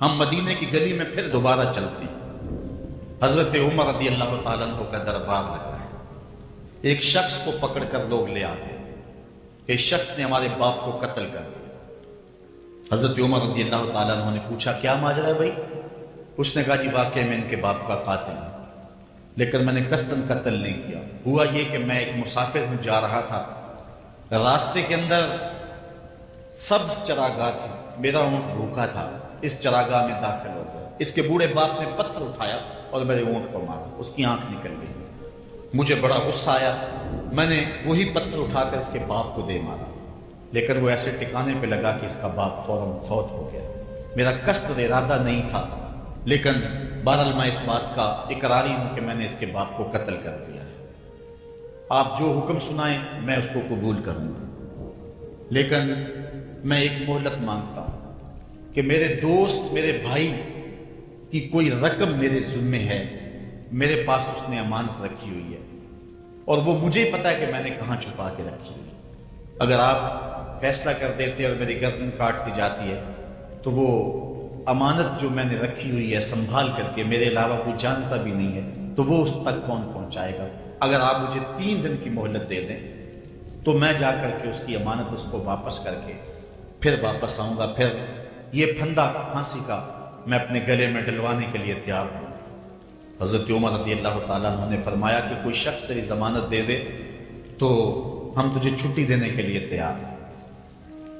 ہم مدینے کی گلی میں پھر دوبارہ چلتے ہیں۔ حضرت عمر رضی اللہ تعالیٰ عنہ کا دربار لگا ہے۔ ایک شخص کو پکڑ کر لوگ لے آتے ہیں کہ اس شخص نے ہمارے باپ کو قتل کر دیا۔ حضرت عمر رضی اللہ تعالیٰ عنہ نے پوچھا کیا ماجرا ہے بھائی؟ اس نے کہا جی واقعی میں ان کے باپ کا قاتل ہوں، لیکن میں نے قصداً قتل نہیں کیا۔ ہوا یہ کہ میں ایک مسافر ہوں، جا رہا تھا، راستے کے اندر سبز چراگاہ تھی، میرا اونٹ بھوکا تھا، اس چراگاہ میں داخل ہو گیا۔ اس کے بوڑھے باپ نے پتھر اٹھایا اور میرے اونٹ کو مارا، اس کی آنکھ نکل گئی۔ مجھے بڑا غصہ آیا، میں نے وہی پتھر اٹھا کر اس کے باپ کو دے مارا، لیکن وہ ایسے ٹکانے پہ لگا کہ اس کا باپ فوراً فوت ہو گیا۔ میرا قصد اور ارادہ نہیں تھا، لیکن بہرحال میں اس بات کا اقراری ہوں کہ میں نے اس کے باپ کو قتل کر دیا ہے۔ آپ جو حکم سنائیں میں اس کو قبول کروں گا، لیکن میں ایک مہلت مانگتا ہوں کہ میرے دوست، میرے بھائی کی کوئی رقم میرے ذمے ہے، میرے پاس اس نے امانت رکھی ہوئی ہے اور وہ مجھے پتا ہے کہ میں نے کہاں چھپا کے رکھی ہوئی ہے۔ اگر آپ فیصلہ کر دیتے اور میری گردن کاٹ دی جاتی ہے تو وہ امانت جو میں نے رکھی ہوئی ہے سنبھال کر کے، میرے علاوہ کوئی جانتا بھی نہیں ہے، تو وہ اس تک کون پہنچائے گا؟ اگر آپ مجھے 3 دن کی مہلت دے دیں تو میں جا کر کے اس کی امانت اس کو واپس کر کے پھر واپس آؤں گا، پھر یہ پھندا پھانسی کا میں اپنے گلے میں ڈلوانے کے لیے تیار ہوں۔ حضرت عمر رضی اللہ تعالیٰ عنہ نے فرمایا کہ کوئی شخص تیری ضمانت دے دے تو ہم تجھے چھٹی دینے کے لیے تیار ہیں۔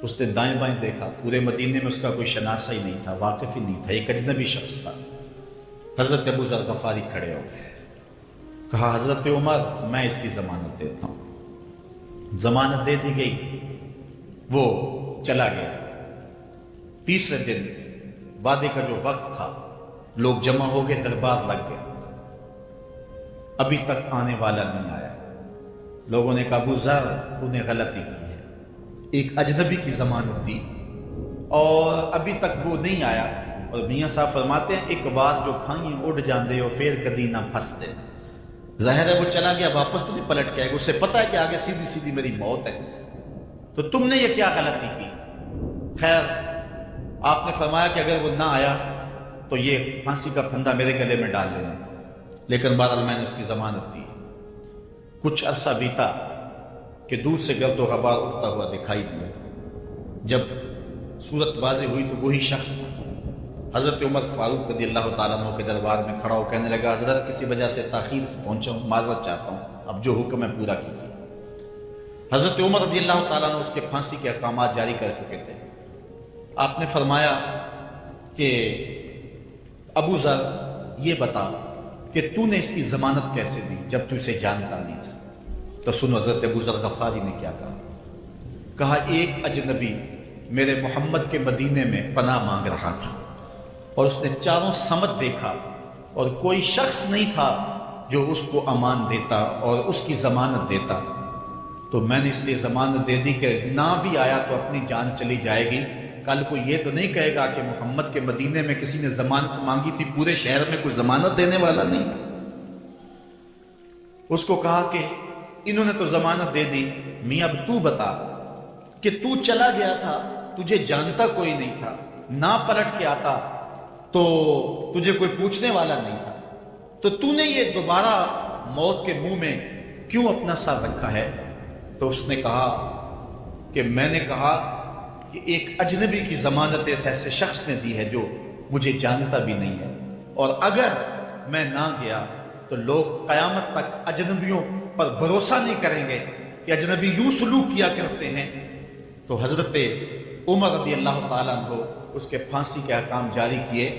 اس نے دائیں بائیں دیکھا، پورے مدینے میں اس کا کوئی شناسہ ہی نہیں تھا، واقف ہی نہیں تھا، ایک اجنبی شخص تھا۔ حضرت ابو ذر غفاری کھڑے ہو گئے، کہا حضرت عمر میں اس کی ضمانت دیتا ہوں۔ ضمانت دے دی گئی، وہ چلا گیا۔ تیسرے دن وعدے کا جو وقت تھا، لوگ جمع ہو گئے، دربار لگ گئے، ابھی تک آنے والا نہیں آیا۔ لوگوں نے کہا ابو ذر تو نے غلطی کی ہے، ایک اجنبی کی ضمانت دی اور ابھی تک وہ نہیں آیا۔ اور میاں صاحب فرماتے ہیں ایک بار جو کھائیں اڑ جاندے ہو پھر کدی نہ پھنستے۔ ظاہر ہے وہ چلا گیا، واپس تو نہیں پلٹ کے آئے گا، اسے پتا ہے کہ آگے سیدھی سیدھی میری موت ہے، تو تم نے یہ کیا غلطی کی؟ خیر آپ نے فرمایا کہ اگر وہ نہ آیا تو یہ پھانسی کا پھندا میرے گلے میں ڈال دینا، لیکن بہرحال میں نے اس کی ضمانت دی۔ کچھ عرصہ بیتا کہ دور سے گرد و غبار اٹھتا ہوا دکھائی دیا۔ جب صورت واضح ہوئی تو وہی شخص تھا۔ حضرت عمر فاروق رضی اللہ تعالیٰ عنہ کے دربار میں کھڑا ہو کہنے لگا حضرت کسی وجہ سے تاخیر سے پہنچا ہوں، معذرت چاہتا ہوں، اب جو حکم ہے پورا کیجیے۔ حضرت عمر رضی اللہ تعالیٰ عنہ اس کے پھانسی کے احکامات جاری کر چکے تھے۔ آپ نے فرمایا کہ ابو ذر یہ بتا کہ تو نے اس کی ضمانت کیسے دی جب تو اسے جانتا نہیں تھا؟ تو سنو حضرت ابو ذر غفاری نے کیا کہا۔ کہا ایک اجنبی میرے محمد کے مدینے میں پناہ مانگ رہا تھا اور اس نے چاروں سمت دیکھا اور کوئی شخص نہیں تھا جو اس کو امان دیتا اور اس کی ضمانت دیتا، تو میں نے اس لیے ضمانت دے دی کہ نہ بھی آیا تو اپنی جان چلی جائے گی، کل کو یہ تو نہیں کہے گا کہ محمد کے مدینے میں کسی نے ضمانت مانگی تھی، پورے شہر میں کوئی ضمانت دینے والا نہیں تھا۔ اس کو کہا کہ انہوں نے تو ضمانت دے دی، میاں اب تو بتا کہ تو چلا گیا تھا، تجھے جانتا کوئی نہیں تھا، نہ پلٹ کے آتا تو تجھے کوئی پوچھنے والا نہیں تھا، تو تو نے یہ دوبارہ موت کے منہ میں کیوں اپنا سر رکھا ہے؟ تو اس نے کہا کہ میں نے کہا کہ ایک اجنبی کی ضمانت ایسے شخص نے دی ہے جو مجھے جانتا بھی نہیں ہے، اور اگر میں نہ گیا تو لوگ قیامت تک اجنبیوں پر بھروسہ نہیں کریں گے کہ اجنبی یوں سلوک کیا کرتے ہیں۔ تو حضرت عمر رضی اللہ تعالیٰ عنہ اس کے پھانسی کے احکام جاری کیے،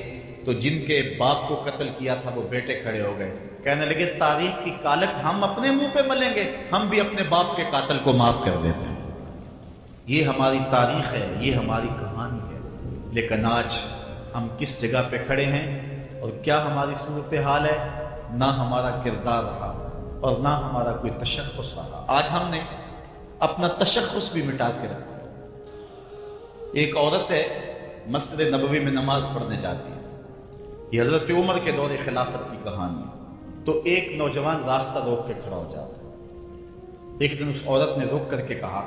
تو جن کے باپ کو قتل کیا تھا وہ بیٹے کھڑے ہو گئے، کہنے لگے تاریخ کی کالک ہم اپنے منہ پہ ملیں گے، ہم بھی اپنے باپ کے قاتل کو معاف کر دیتے ہیں۔ یہ ہماری تاریخ ہے، یہ ہماری کہانی ہے، لیکن آج ہم کس جگہ پہ کھڑے ہیں اور کیا ہماری صورتحال ہے؟ نہ ہمارا کردار رہا اور نہ ہمارا کوئی تشخص رہا۔ آج ہم نے اپنا تشخص بھی مٹا کے رکھ دیا۔ ایک عورت ہے مسجد نبوی میں نماز پڑھنے جاتی ہے، یہ حضرت عمر کے دور خلافت کی کہانی ہے۔ تو ایک نوجوان راستہ روک کے کھڑا ہو جاتا ہے۔ ایک دن اس عورت نے رک کر کے کہا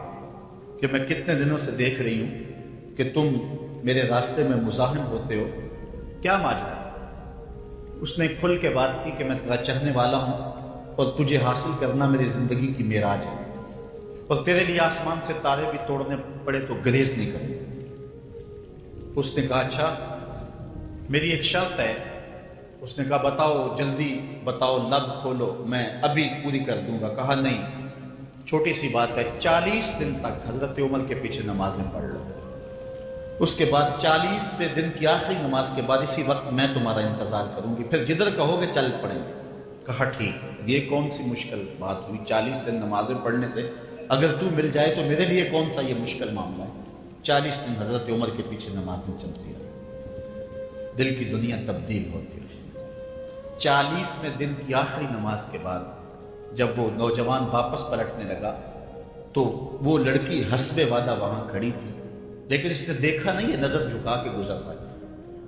کہ میں کتنے دنوں سے دیکھ رہی ہوں کہ تم میرے راستے میں مزاحم ہوتے ہو کیا ماجرا؟ اس نے کھل کے بات کی کہ میں تیرا چاہنے والا ہوں اور تجھے حاصل کرنا میری زندگی کی معراج ہے، اور تیرے لیے آسمان سے تارے بھی توڑنے پڑے تو گریز نہیں کروں۔ اس نے کہا اچھا، میری ایک شرط ہے۔ اس نے کہا بتاؤ، جلدی بتاؤ، لب کھولو، میں ابھی پوری کر دوں گا۔ کہا نہیں، چھوٹی سی بات ہے، 40 دن تک حضرت عمر کے پیچھے نمازیں پڑھ لو، اس کے بعد 40ویں دن کی آخری نماز کے بعد اسی وقت میں تمہارا انتظار کروں گی، پھر جدھر کہو گے چل پڑیں گے۔ کہا ٹھیک، یہ کون سی مشکل بات ہوئی 40 دن نمازیں پڑھنے سے؟ اگر تو مل جائے تو میرے لیے کون سا یہ مشکل معاملہ ہے۔ 40 دن حضرت عمر کے پیچھے نمازیں چلتی رہی، دل کی دنیا تبدیل ہوتی رہی۔ 40ویں دن کی آخری نماز کے بعد جب وہ نوجوان واپس پلٹنے لگا تو وہ لڑکی حسب وعدہ وہاں کھڑی تھی، لیکن اس نے دیکھا نہیں، یہ نظر جھکا کے گزر رہا ہے۔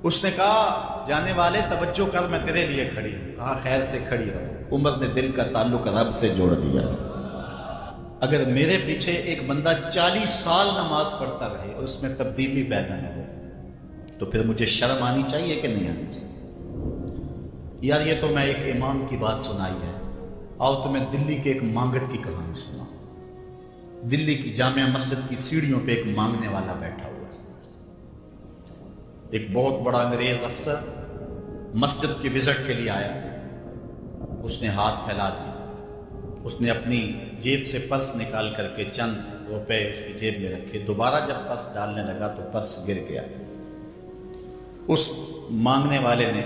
اس نے کہا جانے والے توجہ کر، میں تیرے لیے کھڑی ہوں۔ کہا خیر سے کھڑی رہو۔ عمر نے دل کا تعلق رب سے جوڑ دیا۔ اگر میرے پیچھے ایک بندہ 40 سال نماز پڑھتا رہے اور اس میں تبدیلی پیدا نہ ہو تو پھر مجھے شرم آنی چاہیے کہ نہیں آنی چاہیے؟ یار یہ تو میں ایک امام کی بات سنائی ہے، آؤ تو میں دلی کے ایک مانگت کی کہانی سنا۔ دلی کی جامع مسجد کی سیڑھیوں پہ ایک مانگنے والا بیٹھا ہوا ہے۔ ایک بہت بڑا انگریز افسر مسجد کی وزٹ کے لیے آیا، اس نے ہاتھ پھیلا دیا، اس نے اپنی جیب سے پرس نکال کر کے چند روپے اس کی جیب میں رکھے، دوبارہ جب پرس ڈالنے لگا تو پرس گر گیا۔ اس مانگنے والے نے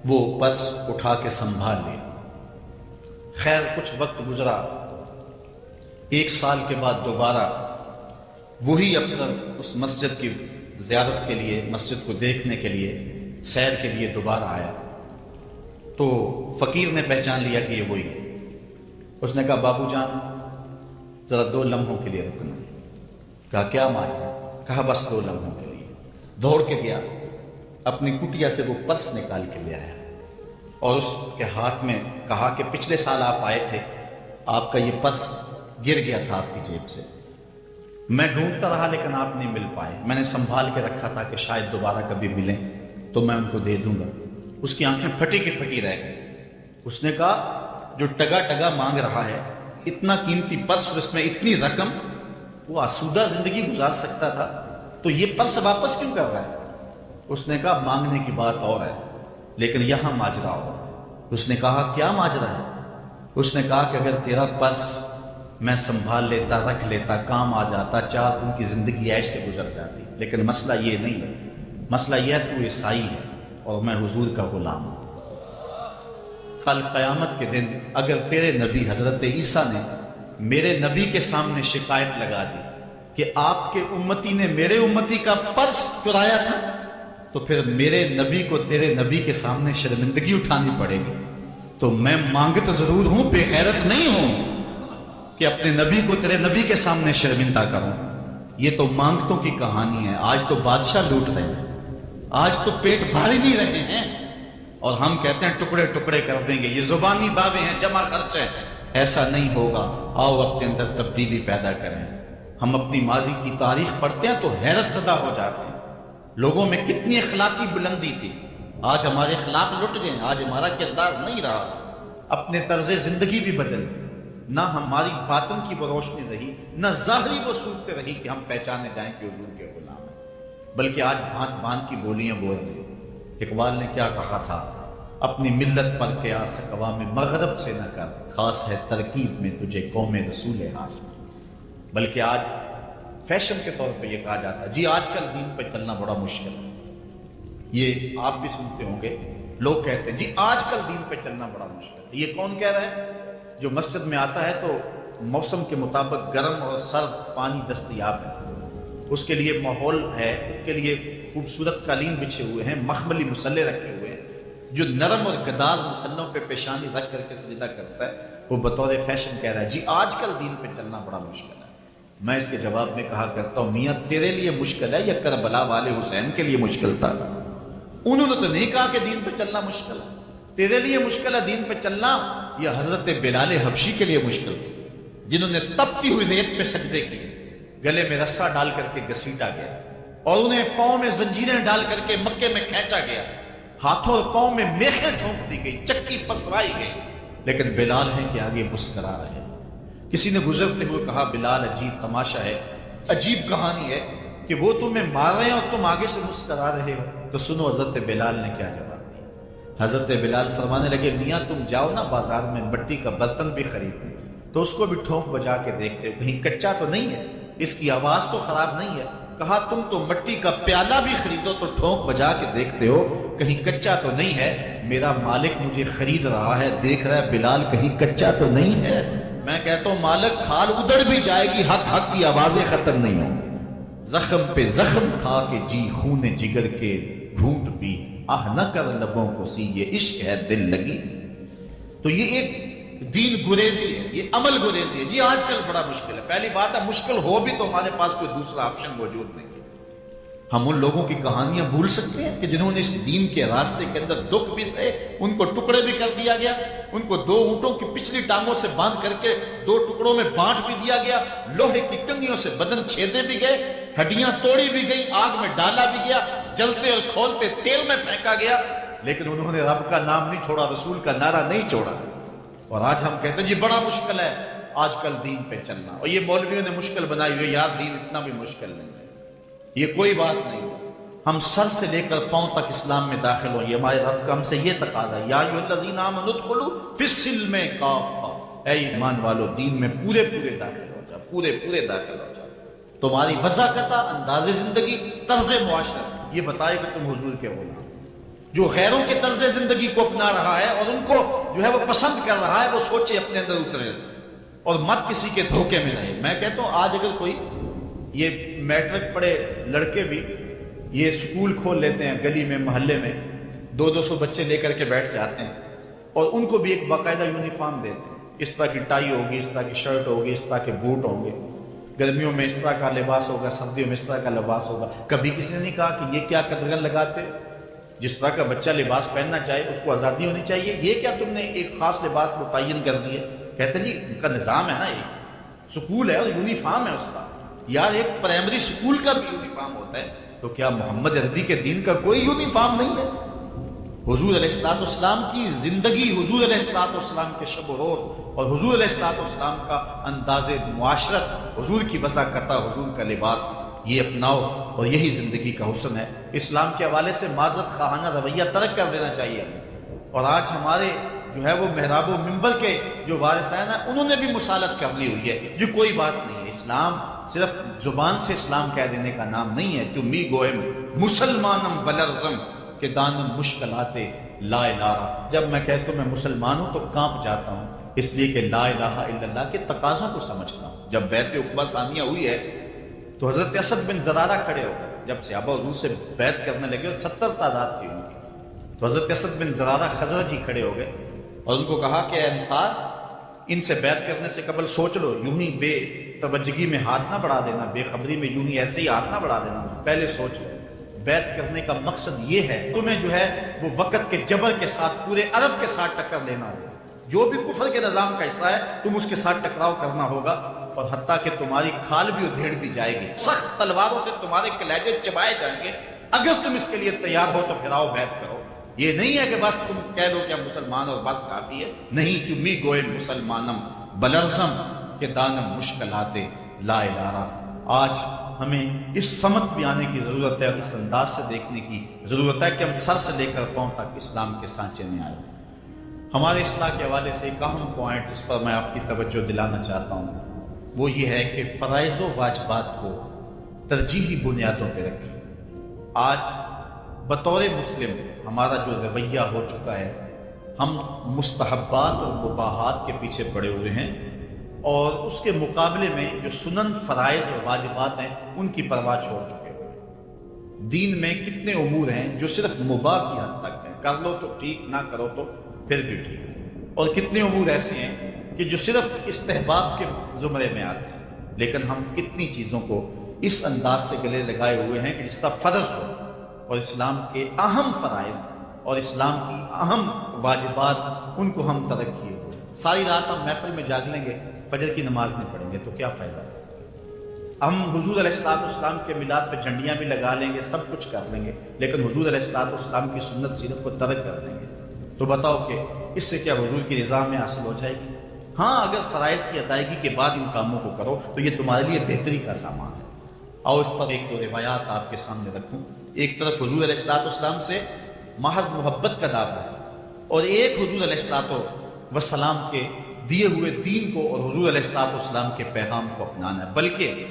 وہ پرس اٹھا کے سنبھال لیا۔ خیر کچھ وقت گزرا، 1 سال کے بعد دوبارہ وہی افسر اس مسجد کی زیارت کے لیے، مسجد کو دیکھنے کے لیے، سیر کے لیے دوبارہ آیا تو فقیر نے پہچان لیا کہ یہ وہی ہے۔ اس نے کہا بابو جان ذرا 2 لمحوں کے لیے رکنا۔ کہا کیا ماجرا؟ کہا بس 2 لمحوں کے لیے۔ دوڑ کے گیا، اپنی کٹیا سے وہ پرس نکال کے لے آیا اور اس کے ہاتھ میں کہا کہ پچھلے سال آپ آئے تھے، آپ کا یہ پرس گر گیا تھا آپ کی جیب سے، میں ڈھونڈتا رہا لیکن آپ نہیں مل پائے، میں نے سنبھال کے رکھا تھا کہ شاید دوبارہ کبھی ملیں تو میں ان کو دے دوں گا۔ اس کی آنکھیں پھٹی کی پھٹی رہ گئی۔ اس نے کہا جو ٹگا ٹگا مانگ رہا ہے، اتنا قیمتی پرس اور اس میں اتنی رقم، وہ آسودہ زندگی گزار سکتا تھا تو یہ پرس واپس کیوں کر رہا ہے؟ اس نے کہا مانگنے کی بات اور ہے لیکن یہاں ماجرا ہو۔ اس نے کہا کیا ماجرا ہے؟ اس نے کہا کہ اگر تیرا پرس میں سنبھال لیتا، رکھ لیتا، کام آ جاتا، 4 دن کی زندگی ایش سے گزر جاتی، لیکن مسئلہ یہ نہیں ہے، مسئلہ یہ ہے تو عیسائی ہے اور میں حضور کا غلام ہوں۔ کل قیامت کے دن اگر تیرے نبی حضرت عیسیٰ نے میرے نبی کے سامنے شکایت لگا دی کہ آپ کے امتی نے میرے امتی کا پرس چرایا تھا تو پھر میرے نبی کو تیرے نبی کے سامنے شرمندگی اٹھانی پڑے گی۔ تو میں مانگت ضرور ہوں، بے غیرت نہیں ہوں کہ اپنے نبی کو تیرے نبی کے سامنے شرمندہ کروں۔ یہ تو مانگتوں کی کہانی ہے، آج تو بادشاہ لوٹ رہے ہیں، آج تو پیٹ بھاری نہیں رہے ہیں اور ہم کہتے ہیں ٹکڑے ٹکڑے کر دیں گے، یہ زبانی دعوے ہیں، جمع خرچ ہے۔ ایسا نہیں ہوگا، آؤ اپنے اندر تبدیلی پیدا کریں۔ ہم اپنی ماضی کی تاریخ پڑھتے ہیں تو حیرت زدہ ہو جاتے ہیں، لوگوں میں کتنی اخلاقی بلندی تھی، آج ہمارے اخلاق لٹ گئے، آج ہمارا کردار نہیں رہا، اپنے طرز زندگی بھی بدل گئی، نہ ہماری باطن کی وہ روشنی رہی، نہ ظاہری وہ صورت رہی کہ ہم پہچانے جائیں کہ حضور کے غلام ہیں، بلکہ آج بھانت بھانت کی بولیاں بول رہے ہیں۔ اقبال نے کیا کہا تھا؟ اپنی ملت پر قیاس اقوام مغرب سے نہ کر، خاص ہے ترکیب میں تجھے قوم رسول ہاشم۔ بلکہ آج فیشن کے طور پہ یہ کہا جاتا ہے جی آج کل دین پہ چلنا بڑا مشکل ہے، یہ آپ بھی سنتے ہوں گے، لوگ کہتے ہیں جی آج کل دین پہ چلنا بڑا مشکل ہے۔ یہ کون کہہ رہا ہے؟ جو مسجد میں آتا ہے تو موسم کے مطابق گرم اور سرد پانی دستیاب ہے، اس کے لیے ماحول ہے، اس کے لیے خوبصورت قالین بچھے ہوئے ہیں، مخملی مسلے رکھے ہوئے ہیں، جو نرم اور گداز مسلوں پہ پیشانی رکھ کر کے سجدہ کرتا ہے، وہ بطور فیشن کہہ رہا ہے جی آج کل دین پہ چلنا بڑا مشکل ہے۔ میں اس کے جواب میں کہا کرتا ہوں میاں تیرے لیے مشکل ہے یا کربلا والے حسین کے لیے مشکل تھا؟ انہوں نے تو نہیں کہا کہ دین پہ چلنا مشکل ہے، تیرے لیے مشکل ہے دین پہ چلنا یا حضرت بلال حبشی کے لیے مشکل تھی جنہوں نے تپتی ہوئی ریت پہ سجدے کیے، گلے میں رسا ڈال کر کے گھسیٹا گیا اور انہیں پاؤں میں زنجیریں ڈال کر کے مکے میں کھینچا گیا ہاتھوں اور پاؤں میں میخیں ٹھونک دی گئی، چکی پسرائی گئی، لیکن بلال ہیں کہ آگے مسکرا رہے ہیں۔ کسی نے گزرتے ہوئے کہا بلال عجیب تماشا ہے، عجیب کہانی ہے کہ وہ تمہیں مار رہے ہیں اور تم آگے سے مسکرا رہے ہو۔ تو سنو حضرت بلال نے کیا جواب دیا۔ حضرت بلال فرمانے لگے میاں تم جاؤ نا بازار میں مٹی کا برتن بھی خریدنے، تو اس کو بھی ٹھونک بجا کے دیکھتے ہو کہیں کچا تو نہیں ہے، اس کی آواز تو خراب نہیں ہے۔ کہا تم تو مٹی کا پیالہ بھی خریدو تو ٹھونک بجا کے دیکھتے ہو کہیں کچا تو نہیں ہے، میرا مالک مجھے خرید رہا ہے، دیکھ رہا ہے بلال کہیں کچا تو نہیں ہے۔ میں کہتا ہوں مالک کھال ادڑ بھی جائے گی، حق حق کی آوازیں ختم نہیں ہوں، زخم پہ زخم کھا کے جی خون جگر کے گھونٹ پی، آہ نہ کر لبوں کو سی یہ عشق ہے دل لگی۔ تو یہ ایک دین گریزی ہے، یہ عمل گریزی ہے۔ جی آج کل بڑا مشکل ہے، پہلی بات ہے مشکل ہو بھی تو ہمارے پاس کوئی دوسرا آپشن موجود نہیں ہے۔ ہم ان لوگوں کی کہانیاں بھول سکتے ہیں کہ جنہوں نے اس دین کے راستے کے اندر دکھ بھی سہے، ان کو ٹکڑے بھی کر دیا گیا، ان کو 2 اونٹوں کی پچھلی ٹانگوں سے باندھ کر کے 2 ٹکڑوں میں بانٹ بھی دیا گیا، لوہے کی کنگھیوں سے بدن چھیدے بھی گئے، ہڈیاں توڑی بھی گئی، آگ میں ڈالا بھی گیا، جلتے اور کھولتے تیل میں پھینکا گیا، لیکن انہوں نے رب کا نام نہیں چھوڑا، رسول کا نعرہ نہیں چھوڑا۔ اور آج ہم کہتے ہیں جی بڑا مشکل ہے آج کل دین پہ چلنا، اور یہ مولویوں نے مشکل بنائی ہوئی ہے، یار دین اتنا بھی مشکل نہیں ہے، یہ کوئی بات نہیں۔ ہم سر سے لے کر پاؤں تک اسلام میں داخل ہوں، یہ ہمارے رب کا ہم سے یہ تقاضا ہے، یا ایھا الذین آمنوا ادخلوا فی السلم کافہ، اے ایمان والو دین میں پورے داخل ہو جاؤ، پورے داخل ہو جاؤ۔ تمہاری وضاحت، انداز زندگی، طرز معاشرت یہ بتائے کہ تم حضور کے غلام۔ جو غیروں کے طرز زندگی کو اپنا رہا ہے اور ان کو جو ہے وہ پسند کر رہا ہے، وہ سوچے اپنے اندر اترے اور مت کسی کے دھوکے میں رہے۔ میں کہتا ہوں آج اگر کوئی یہ میٹرک پڑھے لڑکے بھی یہ سکول کھول لیتے ہیں گلی میں محلے میں، 200 بچے لے کر کے بیٹھ جاتے ہیں اور ان کو بھی ایک باقاعدہ یونیفارم دیتے ہیں، اس طرح کی ٹائی ہوگی، اس طرح کی شرٹ ہوگی، اس طرح کے بوٹ ہوں گے، گرمیوں میں اس طرح کا لباس ہوگا، سردیوں میں اس طرح کا لباس ہوگا۔ کبھی کسی نے نہیں کہا کہ یہ کیا قدغن لگاتے، جس طرح کا بچہ لباس پہننا چاہے اس کو آزادی ہونی چاہیے، یہ کیا تم نے ایک خاص لباس متعین کر دی ہے؟ کہتے ہیں جی ان کا نظام ہے نا، ایک سکول ہے اور یونیفارم ہے اس کا۔ یار ایک پرائمری سکول کا بھی یونیفارم ہوتا ہے، تو کیا محمد عربی کے دین کا کوئی یونیفارم نہیں ہے؟ حضور علیہ السلام کی زندگی، حضور علیہ السلام کے شب و روز اور حضور علیہ السلام کا انداز معاشرت، حضور کی وضاحت، حضور کا لباس، یہ اپناؤ اور یہی زندگی کا حسن ہے۔ اسلام کے حوالے سے معذرت خواہانہ رویہ ترک کر دینا چاہیے۔ اور آج ہمارے جو ہے وہ محراب و منبر کے جو وارثین ہیں انہوں نے بھی مسالت کر لی ہوئی ہے، جو کوئی بات نہیں ہے۔ اسلام صرف زبان سے اسلام کہہ دینے کا نام نہیں ہے، جو می گوئم مسلمانم بلرزم کہ دانم مشکلات لا الہ۔ جب میں کہتا ہوں میں مسلمان ہوں تو کانپ جاتا ہوں، اس لیے کہ لا الہ الا اللہ کے تقاضا کو سمجھتا ہوں۔ جب بیعت عقبہ ثانیہ ہوئی ہے تو حضرت اسد بن زرارہ کھڑے ہو گئے، جب صحابہ حضور سے بیعت کرنے لگے اور 70 تعداد تھی ان کی، تو حضرت اسد بن زرارہ خزرجی کھڑے ہو گئے اور ان کو کہا کہ اے انصار، ان سے بیعت کرنے سے قبل سوچ لو، یوں ہی بے توجہی میں ہاتھ نہ بڑھا دینا، بے خبری میں یوں ہی ایسے ہی ہاتھ نہ بڑھا دینا، پہلے سوچ لو۔ بیعت کرنے کا مقصد یہ ہے تمہیں جو ہے وہ وقت کے جبر کے ساتھ پورے عرب کے ساتھ ٹکر لینا ہوگا، جو بھی کفر کے نظام کا حصہ ہے تم اس کے ساتھ ٹکراؤ کرنا ہوگا، اور حتیٰ کہ تمہاری کھال بھی ادھیڑ دی جائے گی، سخت تلواروں سے تمہارے کلیجے چبائے جائیں گے۔ اگر تم اس کے لیے تیار ہو تو پھر آؤ بیعت کرو۔ یہ نہیں ہے کہ بس تم کہہ دو کہ ہم مسلمان اور بس کافی ہے، نہیں، جو می گوئے مسلمانم بلرزم کہ دانم مشکلات لا الہ۔ آج ہمیں اس سمت بھی آنے کی ضرورت ہے اور اس انداز سے دیکھنے کی ضرورت ہے کہ ہم سر سے لے کر پاؤں تک اسلام کے سانچے میں آئے۔ ہمارے اصلاح کے حوالے سے ایک اہم پوائنٹ جس پر میں آپ کی توجہ دلانا چاہتا ہوں وہ یہ ہے کہ فرائض و واجبات کو ترجیحی بنیادوں پہ رکھیں۔ آج بطور مسلم ہمارا جو رویہ ہو چکا ہے، ہم مستحبات اور مباحات کے پیچھے پڑے ہوئے ہیں اور اس کے مقابلے میں جو سنن، فرائض اور واجبات ہیں ان کی پرواہ چھوڑ چکے ہیں۔ دین میں کتنے امور ہیں جو صرف مباح کی حد تک ہیں، کر لو تو ٹھیک، نہ کرو تو پھر بھی ٹھیک، اور کتنے امور ایسے ہیں کہ جو صرف استحباب کے زمرے میں آتے ہیں، لیکن ہم کتنی چیزوں کو اس انداز سے گلے لگائے ہوئے ہیں کہ جس کا فرض ہو، اور اسلام کے اہم فرائض اور اسلام کی اہم واجبات ان کو ہم ترک کیے ہوئے۔ ساری رات ہم محفل میں جاگ لیں گے، فجر کی نماز نہیں پڑھیں گے تو کیا فائدہ؟ ہم حضور علیہ السلام کے میلاد پہ جھنڈیاں بھی لگا لیں گے، سب کچھ کر لیں گے، لیکن حضور علیہ السلام کی سنت سیرت کو ترک کر دیں گے، تو بتاؤ کہ اس سے کیا حضور کی رضا میں حاصل ہو جائے گی؟ ہاں، اگر فرائض کی ادائیگی کے بعد ان کاموں کو کرو تو یہ تمہارے لیے بہتری کا سامان ہے۔ آؤ اس پر ایک دو روایات آپ کے سامنے رکھوں۔ ایک طرف حضور علیہ السلام سے محض محبت کا دعویٰ ہے، اور ایک حضور علیہ السلام کے دیے ہوئے دین کو اور حضور علیہ السلام کے پیغام کو اپنانا ہے، بلکہ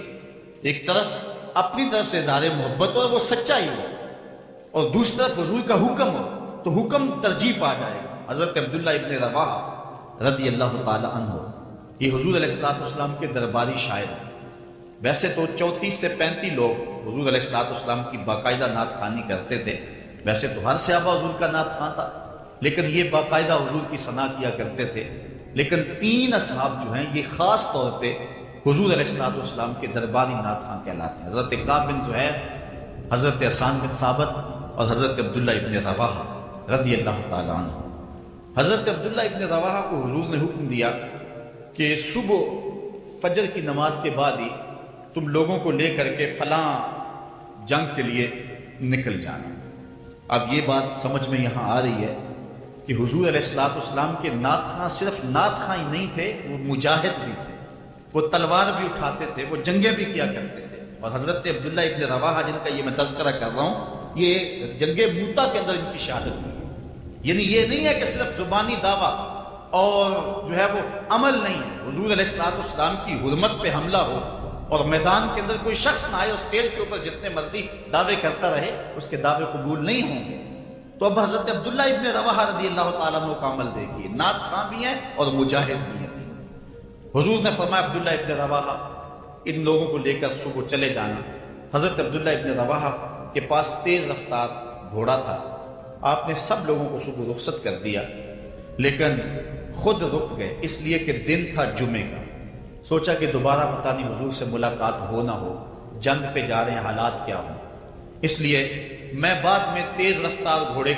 ایک طرف اپنی طرف سے اظہار محبت اور وہ سچائی ہو، اور دوسری طرف حضور کا حکم ہو تو حکم ترجیح پا جائے گا۔ حضرت عبداللہ ابن رواحہ رضی اللہ تعالی عنہ، یہ حضور علیہ السلام کے درباری شاعر ہیں۔ ویسے تو 34 سے 35 لوگ حضور علیہ السلام کی باقاعدہ نعت خوانی کرتے تھے، ویسے تو ہر صحابہ حضور کا نعت خواں تھا، لیکن یہ باقاعدہ حضور کی ثنا کیا کرتے تھے۔ لیکن 3 اصحاب جو ہیں یہ خاص طور پہ حضور علیہ السلام کے درباری نعت خواں کہلاتے ہیں، حضرت کعب بن زہیر، حضرت حسان بن ثابت اور حضرت عبداللہ ابن رواحہ رضی اللہ تعالی عنہ۔ حضرت عبداللہ ابن رواحہ کو حضور نے حکم دیا کہ صبح فجر کی نماز کے بعد ہی تم لوگوں کو لے کر کے فلاں جنگ کے لیے نکل جانا۔ اب یہ بات سمجھ میں یہاں آ رہی ہے کہ حضور علیہ السلام کے نعت خواں صرف نعت خواں ہی نہیں تھے، وہ مجاہد بھی تھے، وہ تلوار بھی اٹھاتے تھے، وہ جنگیں بھی کیا کرتے تھے۔ اور حضرت عبداللہ ابن رواحہ جن کا یہ میں تذکرہ کر رہا ہوں، یہ جنگ موتا کے اندر ان کی شہادت ہوئی۔ یعنی یہ نہیں ہے کہ صرف زبانی دعویٰ اور جو ہے وہ عمل نہیں ہے، حضور علیہ السلام کی حرمت پہ حملہ ہو اور میدان کے اندر کوئی شخص نہ آئے اور اسٹیج کے اوپر جتنے مرضی دعوے کرتا رہے، اس کے دعوے قبول نہیں ہوں گے۔ تو اب حضرت عبداللہ ابن رواحہ رضی اللہ تعالیٰ عنہ کا عمل دیکھیے، نعت خواں بھی ہیں اور مجاہد بھی ہیں۔ حضور نے فرمایا عبداللہ ابن رواحہ ان لوگوں کو لے کر صبح چلے جانا۔ حضرت عبداللہ ابن رواحہ کے پاس تیز رفتار گھوڑا تھا، آپ نے سب لوگوں کو صبح رخصت کر دیا، لیکن خود رک گئے، اس لیے کہ دن تھا جمعے کا۔ سوچا کہ دوبارہ پتہ نہیں حضور سے ملاقات ہو نہ ہو، جنگ پہ جا رہے ہیں، حالات کیا ہوں، اس لیے میں بعد میں تیز رفتار گھوڑے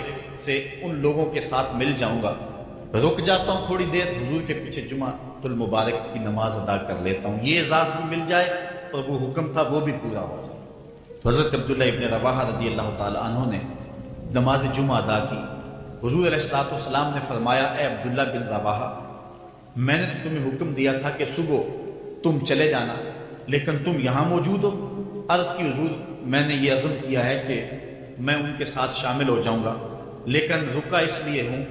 سے ان لوگوں کے ساتھ مل جاؤں گا، رک جاتا ہوں تھوڑی دیر، حضور کے پیچھے جمعہ المبارک کی نماز ادا کر لیتا ہوں، یہ اعزاز بھی مل جائے اور وہ حکم تھا وہ بھی پورا ہو جائے۔ تو حضرت عبداللہ ابن رواحہ رضی اللہ تعالی عنہ نے نماز جمعہ ادا کی۔ حضور علیہ السلام نے فرمایا، اے عبداللہ بن رواحہ، میں نے تمہیں حکم دیا تھا کہ صبح تم چلے جانا، لیکن تم یہاں موجود ہو۔ عرض کی حضور میں نے یہ عزم کیا ہے کہ میں ان کے ساتھ شامل ہو جاؤں گا، لیکن رکا اس لیے ہوں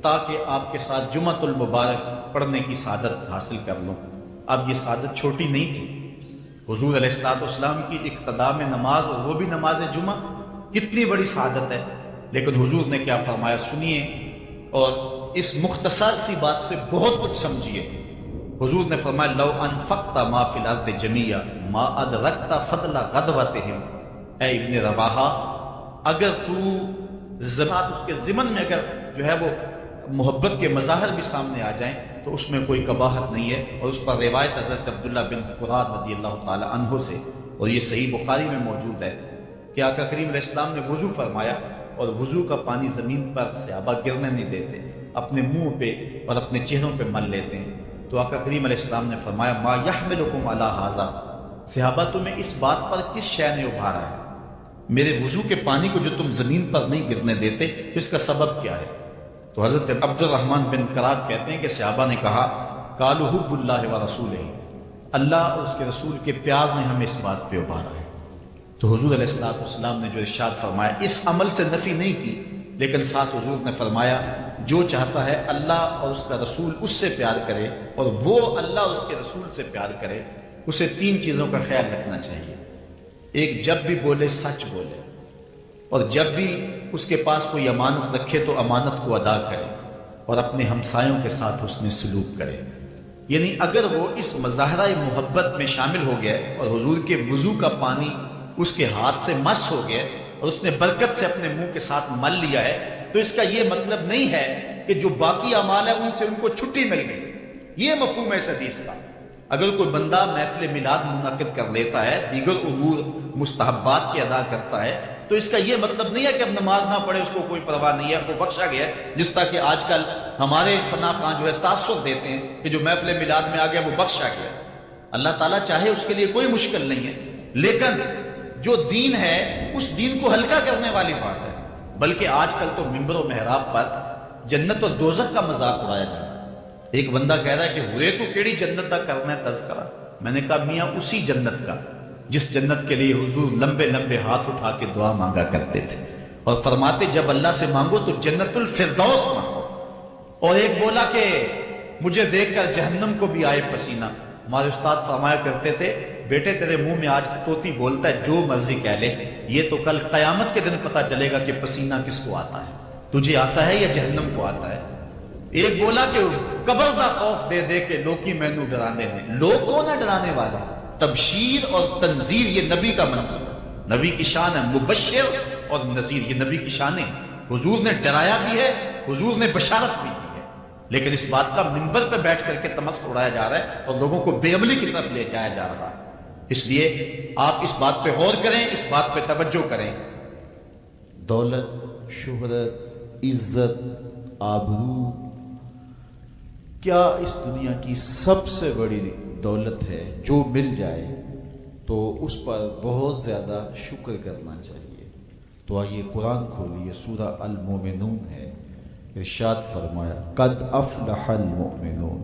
تاکہ آپ کے ساتھ جمعہ المبارک پڑھنے کی سعادت حاصل کر لوں۔ اب یہ سعادت چھوٹی نہیں تھی، حضور علیہ السلام کی اقتداء میں نماز، اور وہ بھی نماز جمعہ، کتنی بڑی سعادت ہے۔ لیکن حضور نے کیا فرمایا سنیے، اور اس مختصر سی بات سے بہت کچھ سمجھیے۔ حضور نے فرمایا لو انفقت ما فی الارض جمیعا ما ادرکت فضل غدوتہم، اے ابن رواحہ، اگر تو زکوٰۃ اس کے ضمن میں اگر جو ہے وہ محبت کے مظاہر بھی سامنے آ جائیں تو اس میں کوئی قباحت نہیں ہے۔ اور اس پر روایت حضرت عبداللہ بن قراد رضی اللہ تعالی عنہ سے، اور یہ صحیح بخاری میں موجود ہے کہ آقا کریم علیہ السلام نے وضو فرمایا، اور وضو کا پانی زمین پر صحابہ گرنے نہیں دیتے، اپنے منہ پہ اور اپنے چہروں پہ مل لیتے ہیں۔ تو آقا کریم علیہ السلام نے فرمایا ما یحملکم علی ھذا، صحابہ تمہیں اس بات پر کس شے نے ابھارا ہے، میرے وضو کے پانی کو جو تم زمین پر نہیں گرنے دیتے، تو اس کا سبب کیا ہے؟ تو حضرت عبد الرحمن بن قراد کہتے ہیں کہ صحابہ نے کہا قالوا حب اللہ و رسولہ، اللہ اور اس کے رسول کے پیار نے ہمیں اس بات پہ ابھارا ہے۔ تو حضور علیہ السلام نے جو ارشاد فرمایا، اس عمل سے نفی نہیں کی، لیکن ساتھ حضور نے فرمایا جو چاہتا ہے اللہ اور اس کا رسول اس سے پیار کرے، اور وہ اللہ اور اس کے رسول سے پیار کرے، اسے 3 چیزوں کا خیال رکھنا چاہیے۔ ایک، جب بھی بولے سچ بولے، اور جب بھی اس کے پاس کوئی امانت رکھے تو امانت کو ادا کرے، اور اپنے ہمسایوں کے ساتھ حسن سلوک کرے۔ یعنی اگر وہ اس مظاہرہ محبت میں شامل ہو گیا اور حضور کے وضو کا پانی اس کے ہاتھ سے مس ہو گیا اور اس نے برکت سے اپنے منہ کے ساتھ مل لیا ہے، تو اس کا یہ مطلب نہیں ہے کہ جو باقی اعمال ہیں ان سے ان کو چھٹی مل گئی۔ یہ مفہوم ہے اس حدیث کا۔ اگر کوئی بندہ محفل میلاد منعقد کر لیتا ہے، دیگر امور مستحبات کے ادا کرتا ہے، تو اس کا یہ مطلب نہیں ہے کہ اب نماز نہ پڑھے اس کو کوئی پرواہ نہیں ہے، وہ بخشا گیا ہے، جس طرح کہ آج کل ہمارے ثنا خواں جو ہے تاثر دیتے ہیں کہ جو محفل میلاد میں آ گیا وہ بخشا گیا۔ اللہ تعالیٰ چاہے اس کے لیے کوئی مشکل نہیں ہے، لیکن جو دین ہے اس دین کو ہلکا کرنے والی بات ہے۔ بلکہ آج کل تو ممبر و محراب پر جنت اور دوزخ کا مذاق اڑایا جا رہا ہے۔ ایک بندہ کہہ رہا ہے کہ ہوئے تو کیڑی جنت کا کرنا ہے تذکرہ؟ میں نے کہا میاں اسی جنت کا جس جنت کے لیے حضور لمبے لمبے ہاتھ اٹھا کے دعا مانگا کرتے تھے، اور فرماتے جب اللہ سے مانگو تو جنت الفردوس مانگو۔ اور ایک بولا کہ مجھے دیکھ کر جہنم کو بھی آئے پسینہ۔ ہمارے استاد فرمایا کرتے تھے بیٹے تیرے منہ میں آج طوطی بولتا ہے جو مرضی کہہ لے، یہ تو کل قیامت کے دن پتا چلے گا کہ پسینہ کس کو آتا ہے، تجھے آتا ہے یا جہنم کو آتا ہے۔ ایک بولا کہ قبر دا خوف دے دے کہ لوکی مینو ڈرانے ہیں۔ لوگ کون ہے ڈرانے والے؟ تبشیر اور تنذیر یہ نبی کا منصب ہے، نبی کی شان ہے مبشر اور نذیر، یہ نبی کی شان ہے۔ حضور نے ڈرایا بھی ہے، حضور نے بشارت بھی دی ہے، لیکن اس بات کا منبر پہ بیٹھ کر کے تمسخر اڑایا جا رہا ہے اور لوگوں کو بے عملی کی طرف لے جایا جا رہا ہے۔ اس لیے آپ اس بات پہ غور کریں، اس بات پہ توجہ کریں۔ دولت، شہرت، عزت، آبرو، کیا اس دنیا کی سب سے بڑی دولت ہے جو مل جائے تو اس پر بہت زیادہ شکر کرنا چاہیے۔ تو آئیے قرآن کھولیے، سورہ المومنون ہے، ارشاد فرمایا قد افلح المؤمنون،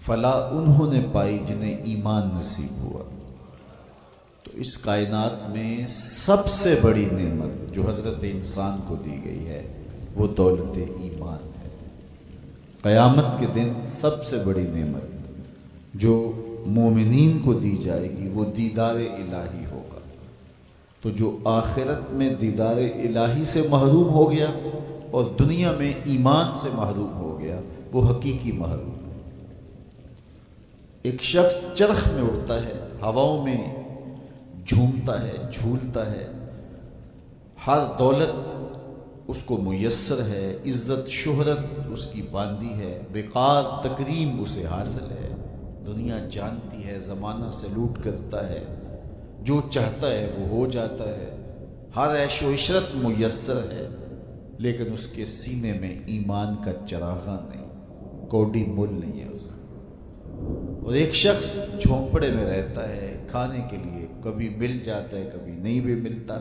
فلاح انہوں نے پائی جنہیں ایمان نصیب ہوا۔ تو اس کائنات میں سب سے بڑی نعمت جو حضرت انسان کو دی گئی ہے وہ دولت ایمان ہے۔ قیامت کے دن سب سے بڑی نعمت جو مومنین کو دی جائے گی وہ دیدار الہی ہوگا۔ تو جو آخرت میں دیدار الہی سے محروم ہو گیا اور دنیا میں ایمان سے محروم ہو گیا وہ حقیقی محروم ہے۔ ایک شخص چرخ میں اڑتا ہے، ہواؤں میں جھومتا ہے، جھولتا ہے، ہر دولت اس کو میسر ہے، عزت شہرت اس کی باندھی ہے، وقار تکریم اسے حاصل ہے، دنیا جانتی ہے، زمانہ سلوٹ کرتا ہے، جو چاہتا ہے وہ ہو جاتا ہے، ہر عیش و عشرت میسر ہے، لیکن اس کے سینے میں ایمان کا چراغاں نہیں، کوڈی مول نہیں ہے اس کا۔ اور ایک شخص جھونپڑے میں رہتا ہے، کھانے کے لیے کبھی مل جاتا ہے کبھی نہیں بھی ملتا،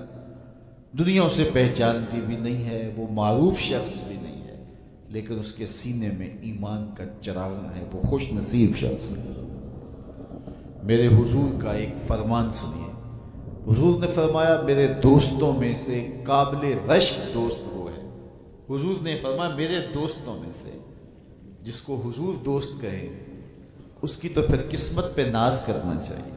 دنیا اسے پہچانتی بھی نہیں ہے، وہ معروف شخص بھی نہیں ہے، لیکن اس کے سینے میں ایمان کا چراغ ہے، وہ خوش نصیب شخص ہے۔ میرے حضور کا ایک فرمان سنیے، حضور نے فرمایا میرے دوستوں میں سے قابل رشک دوست وہ ہے۔ حضور نے فرمایا میرے دوستوں میں سے، جس کو حضور دوست کہیں اس کی تو پھر قسمت پہ ناز کرنا چاہیے۔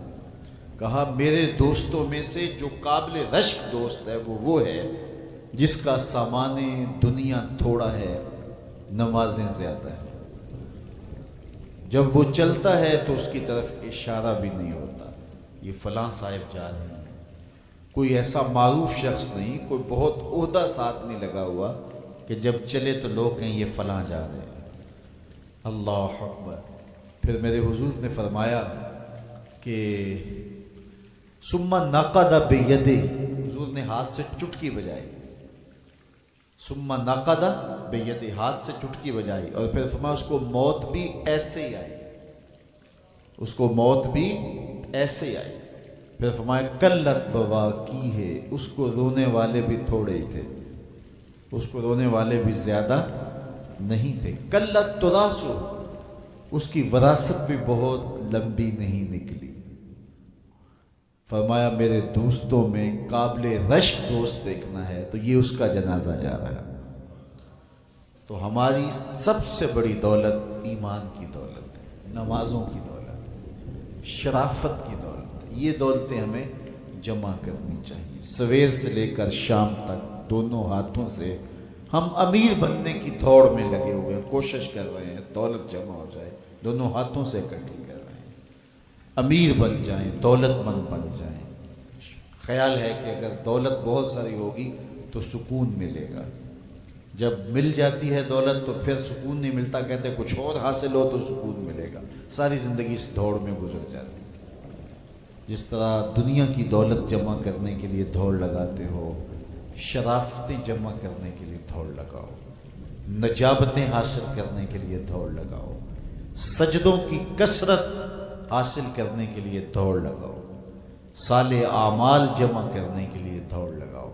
کہا میرے دوستوں میں سے جو قابل رشک دوست ہے وہ ہے جس کا سامان دنیا تھوڑا ہے، نمازیں زیادہ ہیں، جب وہ چلتا ہے تو اس کی طرف اشارہ بھی نہیں ہوتا، یہ فلاں صاحب جا رہے ہیں، کوئی ایسا معروف شخص نہیں، کوئی بہت عہدہ ساتھ نہیں لگا ہوا کہ جب چلے تو لوگ کہیں یہ فلاں جا رہے ہیں۔ اللہ اکبر۔ پھر میرے حضور نے فرمایا کہ ثم نقد بیدہ، حضور نے ہاتھ سے چٹکی بجائی، ثم نقد بیدہ، ہاتھ سے چٹکی بجائی، اور پھر فرمایا اس کو موت بھی ایسے ہی آئی، اس کو موت بھی ایسے ہی آئی۔ پھر فرمایا قلت بواکی ہے، اس کو رونے والے بھی تھوڑے ہی تھے، اس کو رونے والے بھی زیادہ نہیں تھے۔ قلت تراسو، اس کی وراثت بھی بہت لمبی نہیں نکلی۔ فرمایا میرے دوستوں میں قابل رشک دوست دیکھنا ہے تو یہ اس کا جنازہ جا رہا ہے۔ تو ہماری سب سے بڑی دولت ایمان کی دولت ہے، نمازوں کی دولت ہے، شرافت کی دولت ہے، یہ دولتیں ہمیں جمع کرنی چاہیے۔ سویر سے لے کر شام تک دونوں ہاتھوں سے ہم امیر بننے کی دوڑ میں لگے ہوئے ہیں، کوشش کر رہے ہیں دولت جمع ہو جائے، دونوں ہاتھوں سے اکٹھی کر رہے ہیں، امیر بن جائیں، دولت مند بن جائیں۔ خیال ہے کہ اگر دولت بہت ساری ہوگی تو سکون ملے گا، جب مل جاتی ہے دولت تو پھر سکون نہیں ملتا، کہتے کچھ اور حاصل ہو تو سکون ملے گا، ساری زندگی اس دوڑ میں گزر جاتی ہے۔ جس طرح دنیا کی دولت جمع کرنے کے لیے دوڑ لگاتے ہو، شرافتیں جمع کرنے کے لیے دوڑ لگاؤ، نجابتیں حاصل کرنے کے لیے دوڑ لگاؤ، سجدوں کی کثرت حاصل کرنے کے لیے دوڑ لگاؤ، صالح اعمال جمع کرنے کے لیے دوڑ لگاؤ،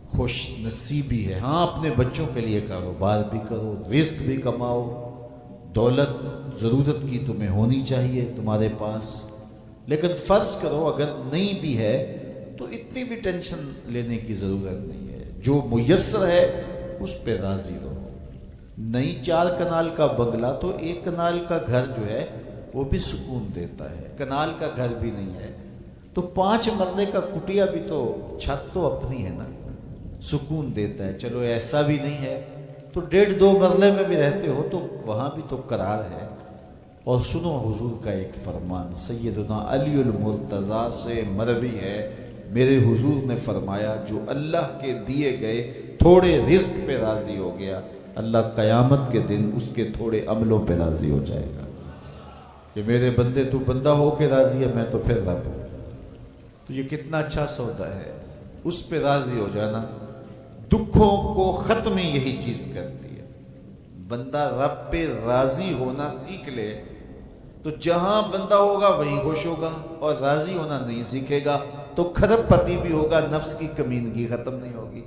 خوش نصیبی ہے۔ ہاں اپنے بچوں کے لیے کاروبار بھی کرو، رزق بھی کماؤ، دولت ضرورت کی تمہیں ہونی چاہیے تمہارے پاس، لیکن فرض کرو اگر نہیں بھی ہے تو اتنی بھی ٹینشن لینے کی ضرورت نہیں ہے، جو میسر ہے اس پہ راضی رہو۔ نہیں 4 کنال کا بنگلہ تو 1 کنال کا گھر جو ہے وہ بھی سکون دیتا ہے، کنال کا گھر بھی نہیں ہے تو 5 مرلے کا کٹیا بھی تو چھت تو اپنی ہے نا، سکون دیتا ہے۔ چلو ایسا بھی نہیں ہے تو 1.5-2 مرلے میں بھی رہتے ہو تو وہاں بھی تو قرار ہے۔ اور سنو حضور کا ایک فرمان، سیدنا علی المرتضیٰ سے مروی ہے، میرے حضور نے فرمایا جو اللہ کے دیے گئے تھوڑے رزق پہ راضی ہو گیا، اللہ قیامت کے دن اس کے تھوڑے عملوں پہ راضی ہو جائے گا کہ میرے بندے تو بندہ ہو کے راضی ہے، میں تو پھر رب ہوں۔ تو یہ کتنا اچھا سودا ہے، اس پہ راضی ہو جانا۔ دکھوں کو ختم یہی چیز کرتی ہے، بندہ رب پہ راضی ہونا سیکھ لے تو جہاں بندہ ہوگا وہیں خوش ہوگا، اور راضی ہونا نہیں سیکھے گا تو کھرب پتی بھی ہوگا، نفس کی کمینگی ختم نہیں ہوگی۔